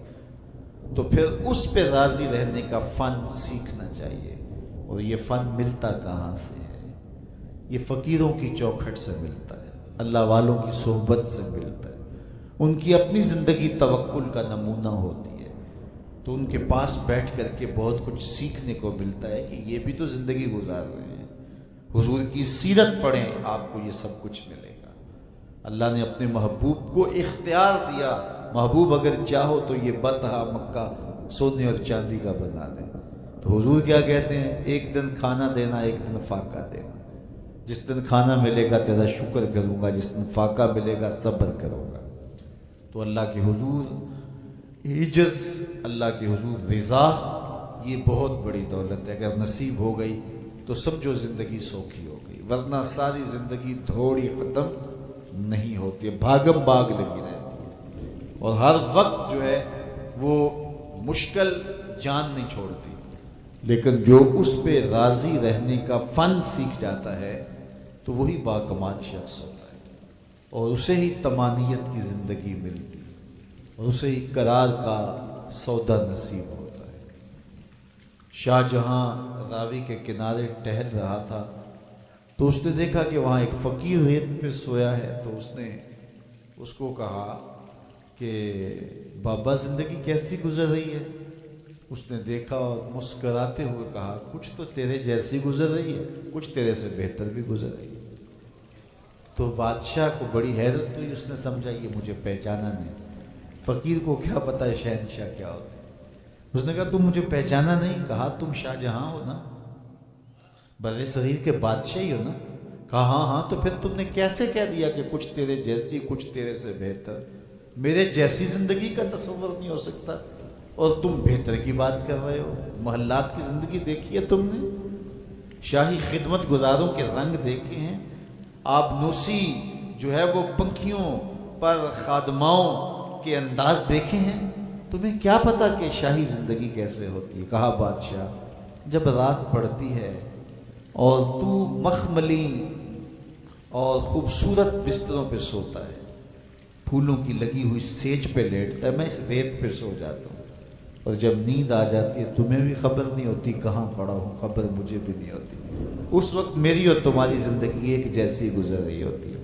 تو پھر اس پہ راضی رہنے کا فن سیکھنا چاہیے، اور یہ فن ملتا کہاں سے ہے؟ یہ فقیروں کی چوکھٹ سے ملتا ہے، اللہ والوں کی صحبت سے ملتا ہے، ان کی اپنی زندگی توکل کا نمونہ ہوتی ہے، تو ان کے پاس بیٹھ کر کے بہت کچھ سیکھنے کو ملتا ہے کہ یہ بھی تو زندگی گزار رہے ہیں۔ حضور کی سیرت پڑھیں، آپ کو یہ سب کچھ ملے گا۔ اللہ نے اپنے محبوب کو اختیار دیا، محبوب اگر چاہو تو یہ بطحہ مکہ سونے اور چاندی کا بنا دیں۔ تو حضور کیا کہتے ہیں؟ ایک دن کھانا دینا، ایک دن فاقہ دینا۔ جس دن کھانا ملے گا تیرا شکر کروں گا، جس دن فاقہ ملے گا صبر کروں گا۔ تو اللہ کے حضور عجز، اللہ کے حضور رضا، یہ بہت بڑی دولت ہے۔ اگر نصیب ہو گئی تو سمجھو زندگی سوکھی ہو گئی، ورنہ ساری زندگی تھوڑی ختم نہیں ہوتی ہے، بھاگم بھاگ لگی رہتی ہے، اور ہر وقت جو ہے وہ مشکل جان نہیں چھوڑتی۔ لیکن جو اس پہ راضی رہنے کا فن سیکھ جاتا ہے تو وہی باکمال شخص ہوتا ہے، اور اسے ہی طمانیت کی زندگی ملتی ہے، اور اسے ہی قرار کا سودا نصیب ہوتا ہے۔ شاہ جہاں راوی کے کنارے ٹہل رہا تھا تو اس نے دیکھا کہ وہاں ایک فقیر ریت پہ سویا ہے، تو اس نے اس کو کہا کہ بابا زندگی کیسی گزر رہی ہے؟ اس نے دیکھا اور مسکراتے ہوئے کہا کچھ تو تیرے جیسی گزر رہی ہے، کچھ تیرے سے بہتر بھی گزر رہی ہے۔ تو بادشاہ کو بڑی حیرت ہوئی، اس نے سمجھا یہ مجھے پہچانا نہیں، فقیر کو کیا پتہ ہے شہنشاہ کیا ہوتا ہے۔ اس نے کہا تم مجھے پہچانا نہیں؟ کہا تم شاہ جہاں ہو نا، بر صغیر کے بادشاہ ہی ہو نا؟ کہا ہاں ہاں، تو پھر تم نے کیسے کہہ دیا کہ کچھ تیرے جیسی کچھ تیرے سے بہتر؟ میرے جیسی زندگی کا تصور نہیں ہو سکتا، اور تم بہتر کی بات کر رہے ہو۔ محلات کی زندگی دیکھی ہے تم نے؟ شاہی خدمت گزاروں کے رنگ دیکھے ہیں؟ آبنوسی جو ہے وہ پنکھیوں پر خادماؤں کے انداز دیکھے ہیں؟ تمہیں کیا پتا کہ شاہی زندگی کیسے ہوتی ہے؟ کہا بادشاہ جب رات پڑتی ہے اور تو مخملی اور خوبصورت بستروں پہ سوتا ہے، پھولوں کی لگی ہوئی سیج پہ لیٹتا ہے، میں اس ریت پہ سو جاتا ہوں، اور جب نیند آ جاتی ہے تمہیں بھی خبر نہیں ہوتی کہاں پڑا ہوں، خبر مجھے بھی نہیں ہوتی، اس وقت میری اور تمہاری زندگی ایک جیسی گزر رہی ہوتی ہے۔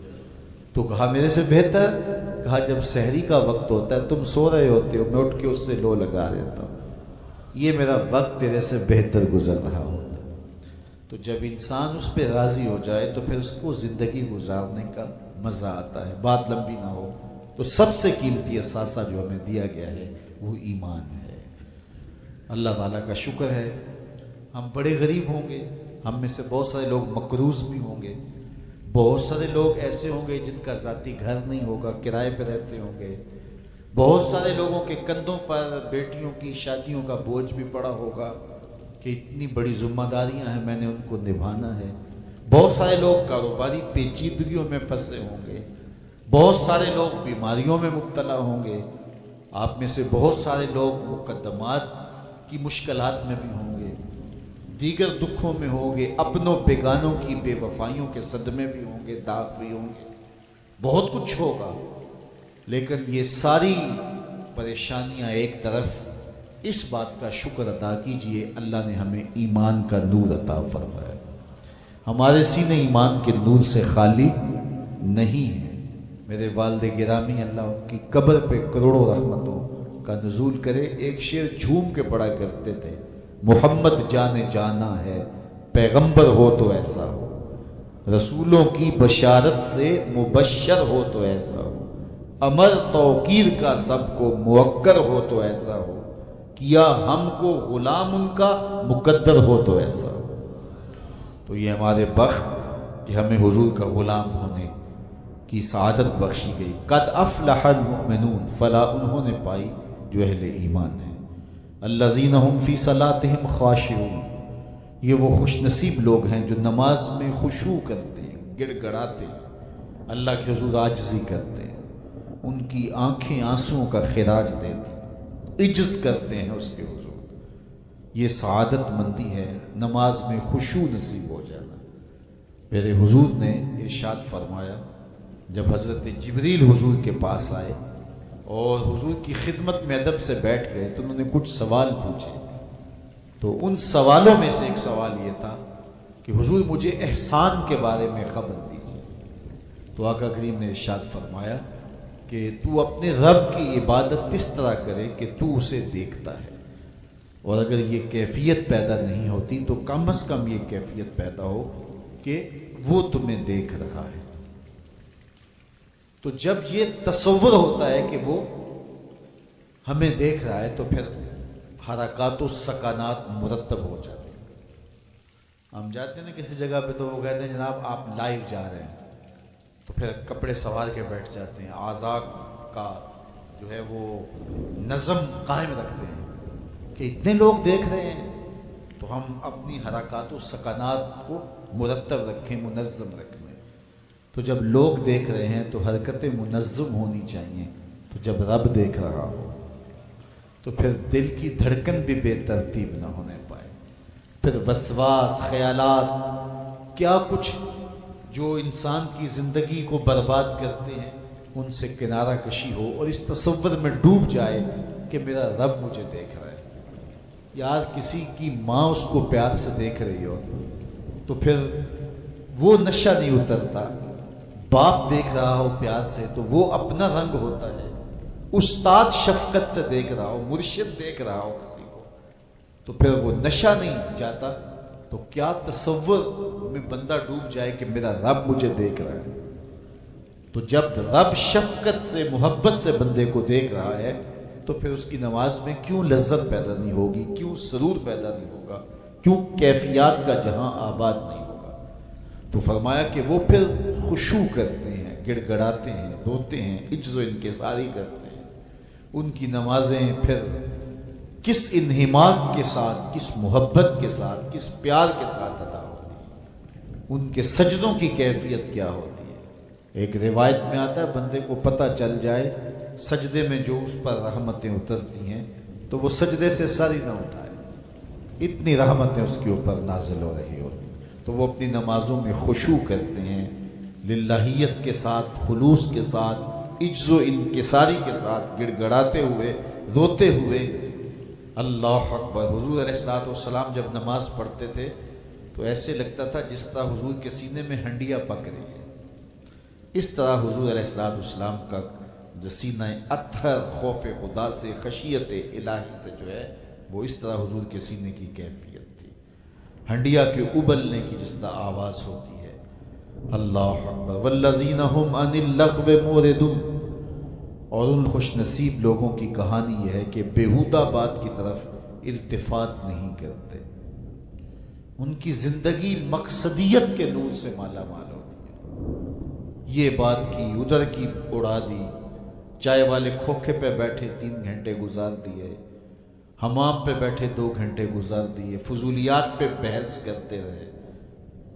تو کہا میرے سے بہتر؟ کہا جب سحری کا وقت ہوتا ہے تم سو رہے ہوتے ہو، میں اٹھ کے اس سے لو لگا دیتا ہوں، یہ میرا وقت تیرے سے بہتر گزر رہا ہوتا ہے۔ تو جب انسان اس پہ راضی ہو جائے تو پھر اس کو زندگی گزارنے کا مزہ آتا ہے۔ بات لمبی نہ ہو تو سب سے قیمتی اثاثہ جو ہمیں دیا گیا ہے وہ ایمان ہے۔ اللہ تعالیٰ کا شکر ہے ہم بڑے غریب ہوں گے، ہم میں سے بہت سارے لوگ مقروض بھی ہوں گے، بہت سارے لوگ ایسے ہوں گے جن کا ذاتی گھر نہیں ہوگا، کرائے پہ رہتے ہوں گے، بہت سارے لوگوں کے کندھوں پر بیٹیوں کی شادیوں کا بوجھ بھی پڑا ہوگا کہ اتنی بڑی ذمہ داریاں ہیں میں نے ان کو نبھانا ہے، بہت سارے لوگ کاروباری پیچیدگیوں میں پھنسے ہوں گے، بہت سارے لوگ بیماریوں میں مبتلا ہوں گے، آپ میں سے بہت سارے لوگ مقدمات کی مشکلات میں بھی ہوں گے، دیگر دکھوں میں ہوں گے، اپنوں بیگانوں کی بے وفائیوں کے صدمے بھی ہوں گے، داغ بھی ہوں گے، بہت کچھ ہوگا، لیکن یہ ساری پریشانیاں ایک طرف، اس بات کا شکر ادا کیجئے اللہ نے ہمیں ایمان کا نور عطا فرمایا۔ ہمارے سینے ایمان کے نور سے خالی نہیں ہے۔ میرے والد گرامی اللہ ان کی قبر پہ کروڑوں رحمتوں کا نزول کرے، ایک شعر جھوم کے پڑھا کرتے تھے، محمد جان جانا ہے، پیغمبر ہو تو ایسا ہو، رسولوں کی بشارت سے مبشر ہو تو ایسا ہو، امر توقیر کا سب کو موقر ہو تو ایسا ہو، کیا ہم کو غلام ان کا مقدر ہو تو ایسا ہو۔ تو یہ ہمارے بخت کہ ہمیں حضور کا غلام ہونے کی سعادت بخشی گئی۔ قد افلح المؤمنون، فلاح انہوں نے پائی جو اہل ایمان ہیں۔ الذین هم فی صلاتہم خاشعون، یہ وہ خوش نصیب لوگ ہیں جو نماز میں خشوع کرتے ہیں، گڑ گڑاتے ہیں، اللہ کے حضور عاجزی کرتے ہیں، ان کی آنکھیں آنسوؤں کا خراج دیتی، عجز کرتے ہیں اس کے حضور۔ یہ سعادت مندی ہے، نماز میں خشوع نصیب ہو جانا۔ میرے حضور نے ارشاد فرمایا، جب حضرت جبریل حضور کے پاس آئے اور حضور کی خدمت میں ادب سے بیٹھ گئے تو انہوں نے کچھ سوال پوچھے، تو ان سوالوں میں سے ایک سوال یہ تھا کہ حضور مجھے احسان کے بارے میں خبر دیجیے۔ تو آقا کریم نے ارشاد فرمایا کہ تو اپنے رب کی عبادت اس طرح کرے کہ تو اسے دیکھتا ہے، اور اگر یہ کیفیت پیدا نہیں ہوتی تو کم از کم یہ کیفیت پیدا ہو کہ وہ تمہیں دیکھ رہا ہے۔ تو جب یہ تصور ہوتا ہے کہ وہ ہمیں دیکھ رہا ہے تو پھر حرکات و سکانات مرتب ہو جاتی ہیں۔ ہم جاتے ہیں نا کسی جگہ پہ تو وہ کہتے ہیں جناب آپ لائیو جا رہے ہیں، تو پھر کپڑے سنوار کے بیٹھ جاتے ہیں، اعضاء کا جو ہے وہ نظم قائم رکھتے ہیں کہ اتنے لوگ دیکھ رہے ہیں تو ہم اپنی حرکات و سکانات کو مرتب رکھیں، منظم رکھیں۔ تو جب لوگ دیکھ رہے ہیں تو حرکتیں منظم ہونی چاہیے، تو جب رب دیکھ رہا ہو تو پھر دل کی دھڑکن بھی بے ترتیب نہ ہونے پائے، پھر وسواس، خیالات، کیا کچھ جو انسان کی زندگی کو برباد کرتے ہیں ان سے کنارہ کشی ہو، اور اس تصور میں ڈوب جائے کہ میرا رب مجھے دیکھ رہا ہے۔ یار کسی کی ماں اس کو پیار سے دیکھ رہی ہو تو پھر وہ نشہ نہیں اترتا، باپ دیکھ رہا ہو پیار سے تو وہ اپنا رنگ ہوتا ہے، استاد شفقت سے دیکھ رہا ہو، مرشد دیکھ رہا ہو کسی کو تو پھر وہ نشہ نہیں جاتا، تو کیا تصور میں بندہ ڈوب جائے کہ میرا رب مجھے دیکھ رہا ہے۔ تو جب رب شفقت سے، محبت سے بندے کو دیکھ رہا ہے تو پھر اس کی نماز میں کیوں لذت پیدا نہیں ہوگی، کیوں سرور پیدا نہیں ہوگا، کیوں کیفیات کا جہاں آباد نہیں ہوگا۔ تو فرمایا کہ وہ پھر خشوع کرتے ہیں، گڑ گڑاتے ہیں، روتے ہیں، عجز و انکساری کرتے ہیں۔ ان کی نمازیں پھر کس انہماک کے ساتھ، کس محبت کے ساتھ، کس پیار کے ساتھ ادا ہوتی ہیں، ان کے سجدوں کی کیفیت کیا ہوتی ہے۔ ایک روایت میں آتا ہے بندے کو پتہ چل جائے سجدے میں جو اس پر رحمتیں اترتی ہیں تو وہ سجدے سے سر ہی نہ اٹھائے، اتنی رحمتیں اس کے اوپر نازل ہو رہی ہوتی۔ تو وہ اپنی نمازوں میں خشوع کرتے ہیں، للہیت کے ساتھ، خلوص کے ساتھ، عجز و انکساری کے ساتھ، گڑ گڑاتے ہوئے، روتے ہوئے۔ اللہ اکبر۔ حضور علیہ السلام جب نماز پڑھتے تھے تو ایسے لگتا تھا جس طرح حضور کے سینے میں ہنڈیاں پک رہی ہیں، اس طرح حضور علیہ السلام کا جو سینہ اطہر خوف خدا سے، خشیت الہی سے جو ہے وہ اس طرح حضور کے سینے کی کیفیت تھی، ہنڈیا کے ابلنے کی جس طرح آواز ہوتی ہے۔ اللہ اکبر۔ والذین هم عن اللغو معرضون، اور ان خوش نصیب لوگوں کی کہانی یہ ہے کہ بیہودہ بات کی طرف التفات نہیں کرتے، ان کی زندگی مقصدیت کے نور سے مالا مال ہوتی ہے۔ یہ بات کی، ادھر کی اڑا دی، چائے والے کھوکھے پہ بیٹھے 3 گھنٹے گزار دیے، حمام پہ بیٹھے 2 گھنٹے گزار دیے، فضولیات پہ بحث کرتے رہے۔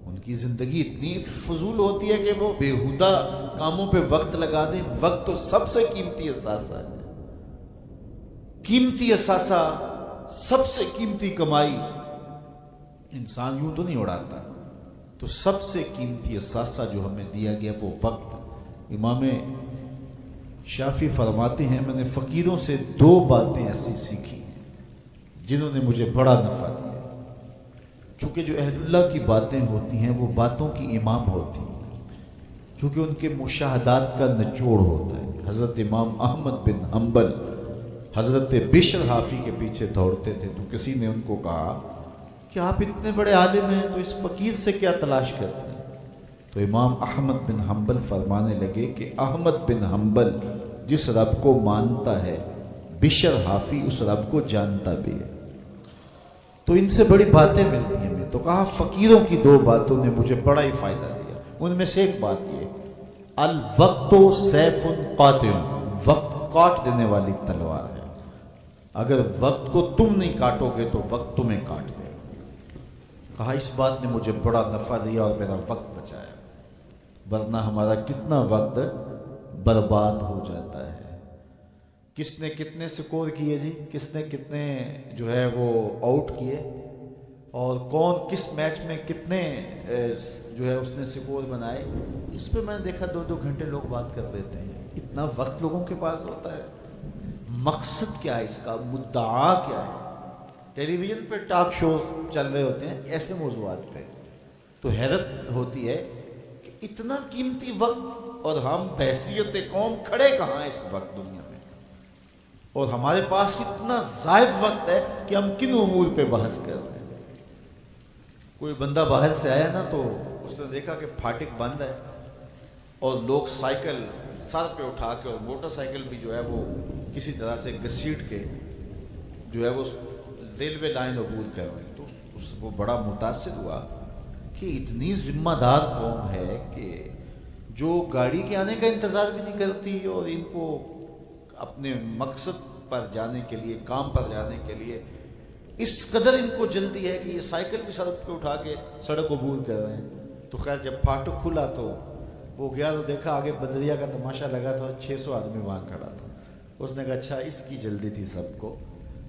ان کی زندگی اتنی فضول ہوتی ہے کہ وہ بیہودہ کاموں پہ وقت لگا دیں۔ وقت تو سب سے قیمتی اثاثہ ہے، قیمتی اثاثہ، سب سے قیمتی کمائی انسان یوں تو نہیں اڑاتا. تو سب سے قیمتی اثاثہ جو ہمیں دیا گیا وہ وقت. امام شافعی فرماتے ہیں میں نے فقیروں سے 2 باتیں ایسی سیکھی جنہوں نے مجھے بڑا نفع دیا. چونکہ جو اہل اللہ کی باتیں ہوتی ہیں وہ باتوں کی امام ہوتی ہیں، چونکہ ان کے مشاہدات کا نچوڑ ہوتا ہے. حضرت امام احمد بن حنبل حضرت بشر حافی کے پیچھے دوڑتے تھے، تو کسی نے ان کو کہا کہ آپ اتنے بڑے عالم ہیں تو اس فقیر سے کیا تلاش کرتے ہیں؟ تو امام احمد بن حنبل فرمانے لگے کہ احمد بن حنبل جس رب کو مانتا ہے بشر حافی اس رب کو جانتا بھی ہے. تو ان سے بڑی باتیں ملتی ہیں ہمیں. تو کہا فقیروں کی 2 باتوں نے مجھے بڑا ہی فائدہ دیا. ان میں سے ایک بات یہ، الوقت سیف قاطع، وقت کاٹ دینے والی تلوار ہے. اگر وقت کو تم نہیں کاٹو گے تو وقت تمہیں کاٹ دے. کہا اس بات نے مجھے بڑا نفع دیا اور میرا وقت بچایا، ورنہ ہمارا کتنا وقت برباد ہو جاتا ہے. کس نے کتنے سکور کیے جی، کس نے کتنے جو ہے وہ آؤٹ کیے، اور کون کس میچ میں کتنے جو ہے اس نے سکور بنائے، اس پہ میں نے دیکھا 2-2 گھنٹے لوگ بات کر دیتے ہیں. اتنا وقت لوگوں کے پاس ہوتا ہے. مقصد کیا ہے اس کا، مدعا کیا ہے؟ ٹیلی ویژن پہ ٹاک شوز چل رہے ہوتے ہیں ایسے موضوعات پہ، تو حیرت ہوتی ہے کہ اتنا قیمتی وقت اور ہم بحیثیت قوم کھڑے کہاں ہیں اس وقت دنیا میں، اور ہمارے پاس اتنا زائد وقت ہے کہ ہم کن امور پہ بحث کر رہے ہیں. کوئی بندہ باہر سے آیا نا تو اس نے دیکھا کہ پھاٹک بند ہے اور لوگ سائیکل سر پہ اٹھا کے اور موٹر سائیکل بھی جو ہے وہ کسی طرح سے گھسیٹ کے جو ہے وہ ریلوے لائن عبور کر رہے ہیں. تو وہ بڑا متاثر ہوا کہ اتنی ذمہ دار قوم ہے کہ جو گاڑی کے آنے کا انتظار بھی نہیں کرتی اور ان کو اپنے مقصد پر جانے کے لیے، کام پر جانے کے لیے اس قدر ان کو جلدی ہے کہ یہ سائیکل بھی سڑک پہ اٹھا کے سڑک عبور کر رہے ہیں. تو خیر جب پھاٹک کھلا تو وہ گیا تو دیکھا آگے بدریا کا تماشا لگا تھا، 600 آدمی وہاں کھڑا تھا. اس نے کہا اچھا اس کی جلدی تھی سب کو.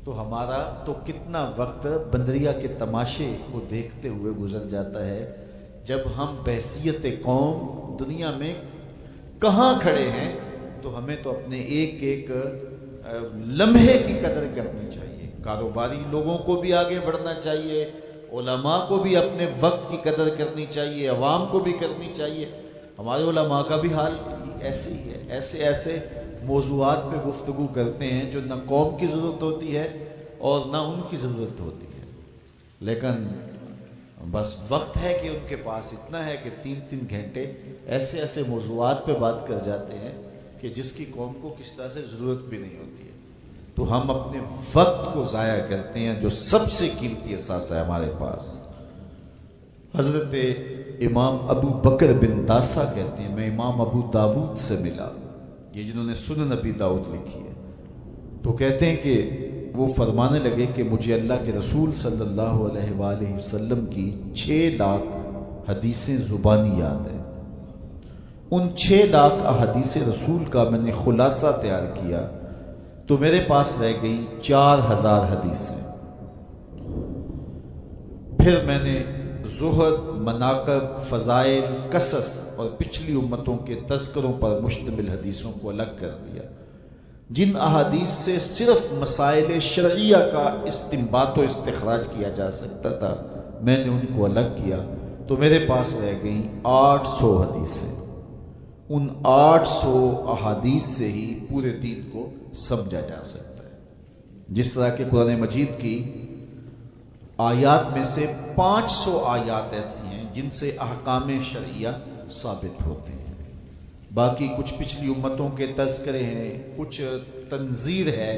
تو ہمارا تو کتنا وقت بندریا کے تماشے کو دیکھتے ہوئے گزر جاتا ہے، جب ہم بحیثیت قوم دنیا میں کہاں کھڑے ہیں. تو ہمیں تو اپنے ایک ایک لمحے کی قدر کرنی چاہیے. کاروباری لوگوں کو بھی آگے بڑھنا چاہیے، علماء کو بھی اپنے وقت کی قدر کرنی چاہیے، عوام کو بھی کرنی چاہیے. ہمارے علماء کا بھی حال ایسے ہی ہے. ایسے موضوعات پہ گفتگو کرتے ہیں جو نہ قوم کی ضرورت ہوتی ہے اور نہ ان کی ضرورت ہوتی ہے، لیکن بس وقت ہے کہ ان کے پاس اتنا ہے کہ 3-3 گھنٹے ایسے موضوعات پہ بات کر جاتے ہیں کہ جس کی قوم کو کس طرح سے ضرورت بھی نہیں ہوتی ہے. تو ہم اپنے وقت کو ضائع کرتے ہیں جو سب سے قیمتی اثاثہ ہے ہمارے پاس. حضرت امام ابو بکر بن داسا کہتے ہیں میں امام ابو داود سے ملا، یہ جنہوں نے سنن ابی داؤد لکھی ہے. تو کہتے ہیں کہ وہ فرمانے لگے کہ مجھے اللہ کے رسول صلی اللہ علیہ وآلہ وسلم کی 6 لاکھ حدیثیں زبانی یاد ہیں. ان 6 لاکھ احادیث رسول کا میں نے خلاصہ تیار کیا تو میرے پاس رہ گئی 4000 حدیثیں. پھر میں نے زہد، مناقب، فضائل، قصص اور پچھلی امتوں کے تذکروں پر مشتمل حدیثوں کو الگ کر دیا. جن احادیث سے صرف مسائل شرعیہ کا استنباط و استخراج کیا جا سکتا تھا میں نے ان کو الگ کیا تو میرے پاس رہ گئیں 800 حدیثیں. ان 800 احادیث سے ہی پورے دین کو سمجھا جا سکتا ہے. جس طرح کہ قرآن مجید کی آیات میں سے 500 آیات ایسی ہیں جن سے احکام شرعیہ ثابت ہوتے ہیں. باقی کچھ پچھلی امتوں کے تذکرے ہیں، کچھ تنذیر ہے،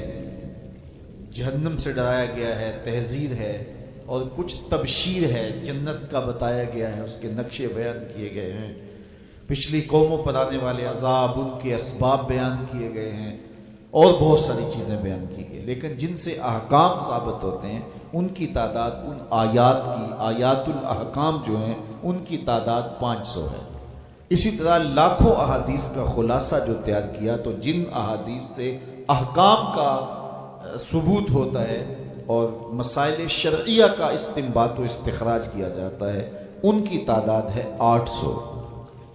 جہنم سے ڈرایا گیا ہے، تحذیر ہے، اور کچھ تبشیر ہے، جنت کا بتایا گیا ہے، اس کے نقشے بیان کیے گئے ہیں. پچھلی قوموں پر آنے والے عذاب، ان کے اسباب بیان کیے گئے ہیں، اور بہت ساری چیزیں بیان کی گئی. لیکن جن سے احکام ثابت ہوتے ہیں ان کی تعداد، ان آیات کی، آیات الاحکام جو ہیں ان کی تعداد 500 ہے. اسی طرح لاکھوں احادیث کا خلاصہ جو تیار کیا تو جن احادیث سے احکام کا ثبوت ہوتا ہے اور مسائل شرعیہ کا استنباط و استخراج کیا جاتا ہے، ان کی تعداد ہے 800۔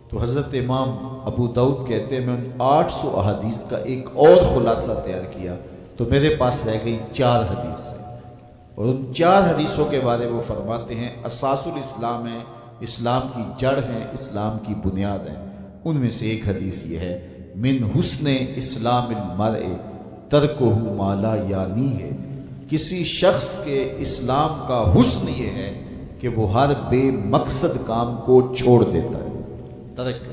تو حضرت امام ابو داؤد کہتے ہیں میں ان 800 احادیث کا ایک اور خلاصہ تیار کیا تو میرے پاس رہ گئی 4 حدیثیں، اور ان 4 حدیثوں کے بارے میں وہ فرماتے ہیں اساس الاسلام ہیں، اسلام کی جڑ ہیں، اسلام کی بنیاد ہیں۔ ان میں سے ایک حدیث یہ ہے من حسن اسلام المرء ترکہ ما لا یعنی ہے، کسی شخص کے اسلام کا حسن یہ ہے کہ وہ ہر بے مقصد کام کو چھوڑ دیتا ہے، ترک